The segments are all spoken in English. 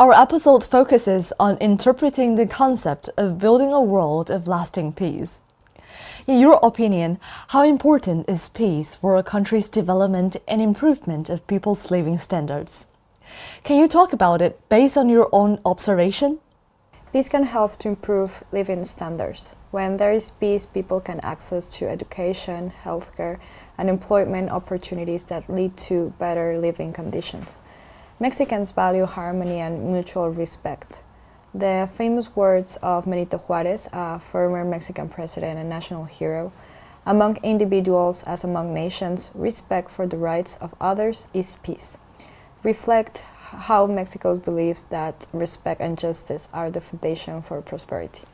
Our episode focuses on interpreting the concept of building a world of lasting peace. In your opinion, how important is peace for a country's development and improvement of people's living standards? Can you talk about it based on your own observation? Peace can help to improve living standards. When there is peace, people can access to education, healthcare, and employment opportunities that lead to better living conditions. Mexicans value harmony and mutual respect. The famous words of Benito Juárez, a former Mexican president and national hero, among individuals as among nations, respect for the rights of others is peace, reflect how Mexico believes that respect and justice are the foundation for prosperity.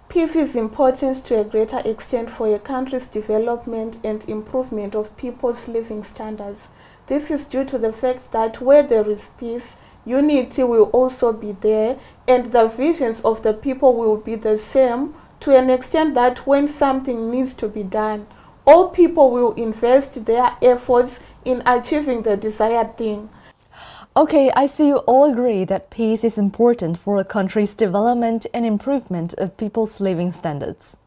Peace is important to a greater extent for a country's development and improvement of people's living standards. This is due to the fact that where there is peace, unity will also be there, and the visions of the people will be the same to an extent that when something needs to be done, all people will invest their efforts in achieving the desired thing. Okay, I see you all agree that peace is important for a country's development and improvement of people's living standards.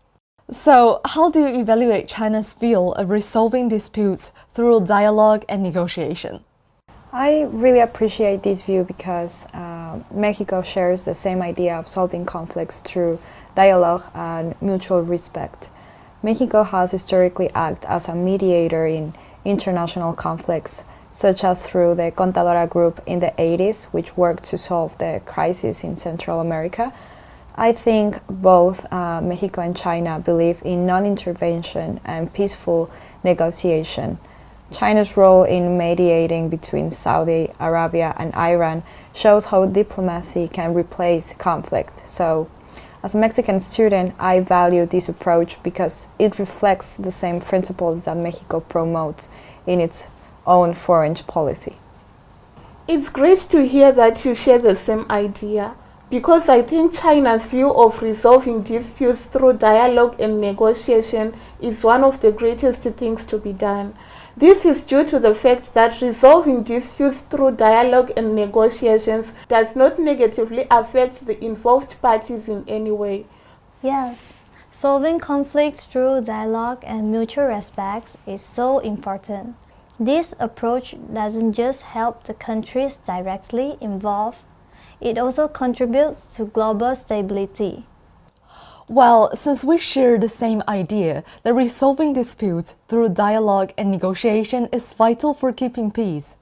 So, how do you evaluate China's view of resolving disputes through dialogue and negotiation? I really appreciate this view because Mexico shares the same idea of solving conflicts through dialogue and mutual respect. Mexico has historically acted as a mediator in international conflicts, such as through the Contadora Group in the 80s, which worked to solve the crisis in Central America. I think both Mexico and China believe in non-intervention and peaceful negotiation. China's role in mediating between Saudi Arabia and Iran shows how diplomacy can replace conflict. So, as a Mexican student, I value this approach because it reflects the same principles that Mexico promotes in its own foreign policy. It's great to hear that you share the same idea, because I think China's view of resolving disputes through dialogue and negotiation is one of the greatest things to be done. This is due to the fact that resolving disputes through dialogue and negotiations does not negatively affect the involved parties in any way. Yes, solving conflicts through dialogue and mutual respect is so important. This approach doesn't just help the countries directly involved, it also contributes to global stability. Well, since we share the same idea that resolving disputes through dialogue and negotiation is vital for keeping peace,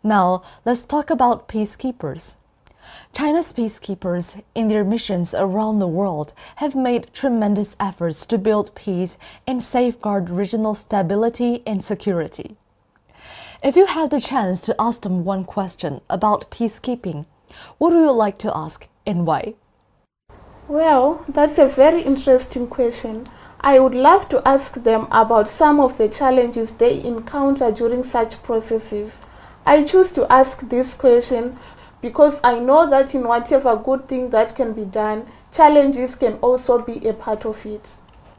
now let's talk about peacekeepers. China's peacekeepers, in their missions around the world, have made tremendous efforts to build peace and safeguard regional stability and security. If you had the chance to ask them one question about peacekeeping, what would you like to ask and why? Well, that's a very interesting question. I would love to ask them about some of the challenges they encounter during such processes. I choose to ask this question because I know that in whatever good thing that can be done, challenges can also be a part of it.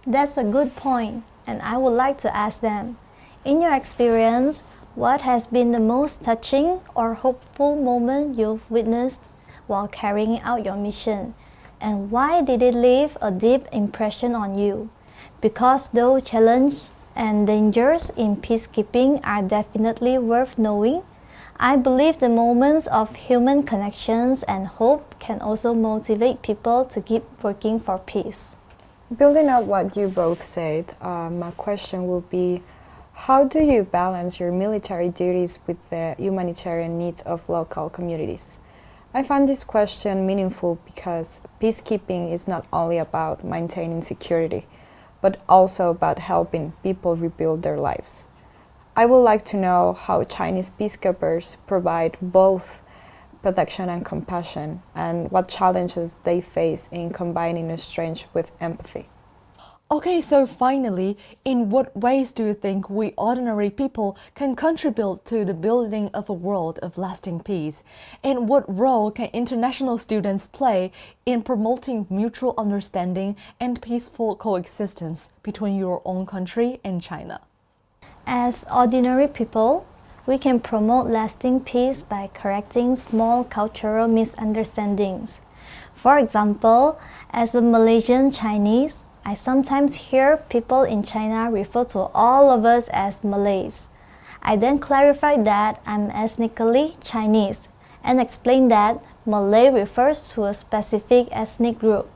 That's a good point, and I would like to ask them, in your experience, what has been the most touching or hopeful moment you've witnessed while carrying out your mission? And why did it leave a deep impression on you? Because though challenges and dangers in peacekeeping are definitely worth knowing, I believe the moments of human connections and hope can also motivate people to keep working for peace. Building on what you both said, my question will be, how do you balance your military duties with the humanitarian needs of local communities? I find this question meaningful because peacekeeping is not only about maintaining security, but also about helping people rebuild their lives. I would like to know how Chinese peacekeepers provide both protection and compassion, and what challenges they face in combining strength with empathy. Okay, so finally, in what ways do you think we ordinary people can contribute to the building of a world of lasting peace? And what role can international students play in promoting mutual understanding and peaceful coexistence between your own country and China? As ordinary people, we can promote lasting peace by correcting small cultural misunderstandings. For example, as a Malaysian Chinese, I sometimes hear people in China refer to all of us as Malays. I then clarify that I'm ethnically Chinese and explain that Malay refers to a specific ethnic group,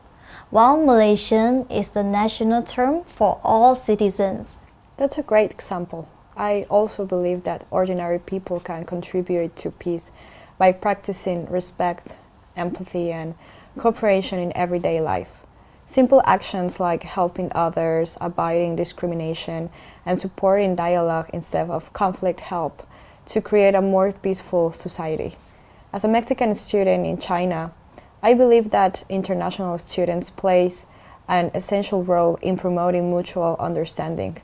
while Malaysian is the national term for all citizens. That's a great example. I also believe that ordinary people can contribute to peace by practicing respect, empathy, and cooperation in everyday life. Simple actions like helping others, avoiding discrimination, and supporting dialogue instead of conflict help to create a more peaceful society. As a Mexican student in China, I believe that international students play an essential role in promoting mutual understanding.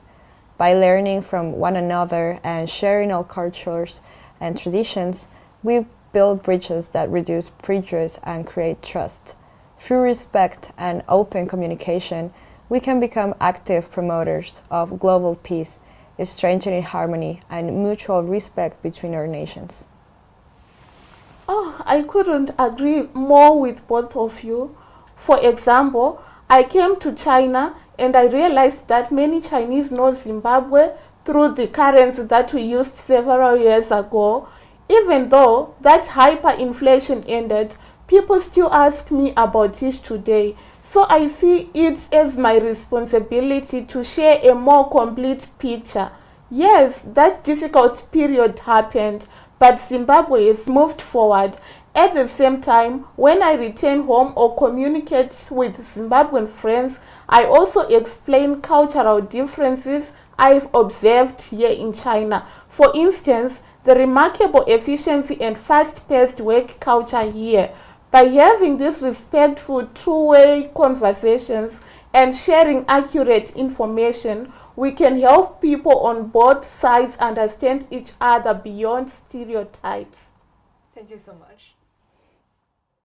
By learning from one another and sharing our cultures and traditions, we build bridges that reduce prejudice and create trust. Through respect and open communication, we can become active promoters of global peace, strengthening harmony and mutual respect between our nations. Oh, I couldn't agree more with both of you. For example, I came to China and I realized that many Chinese know Zimbabwe through the currency that we used several years ago. Even though that hyperinflation ended, people still ask me about it today. So I see it as my responsibility to share a more complete picture. Yes, that difficult period happened, but Zimbabwe has moved forward. At the same time, when I return home or communicate with Zimbabwean friends, I also explain cultural differences I've observed here in China. For instance, the remarkable efficiency and fast-paced work culture here. By having these respectful two-way conversations and sharing accurate information, we can help people on both sides understand each other beyond stereotypes. Thank you so much.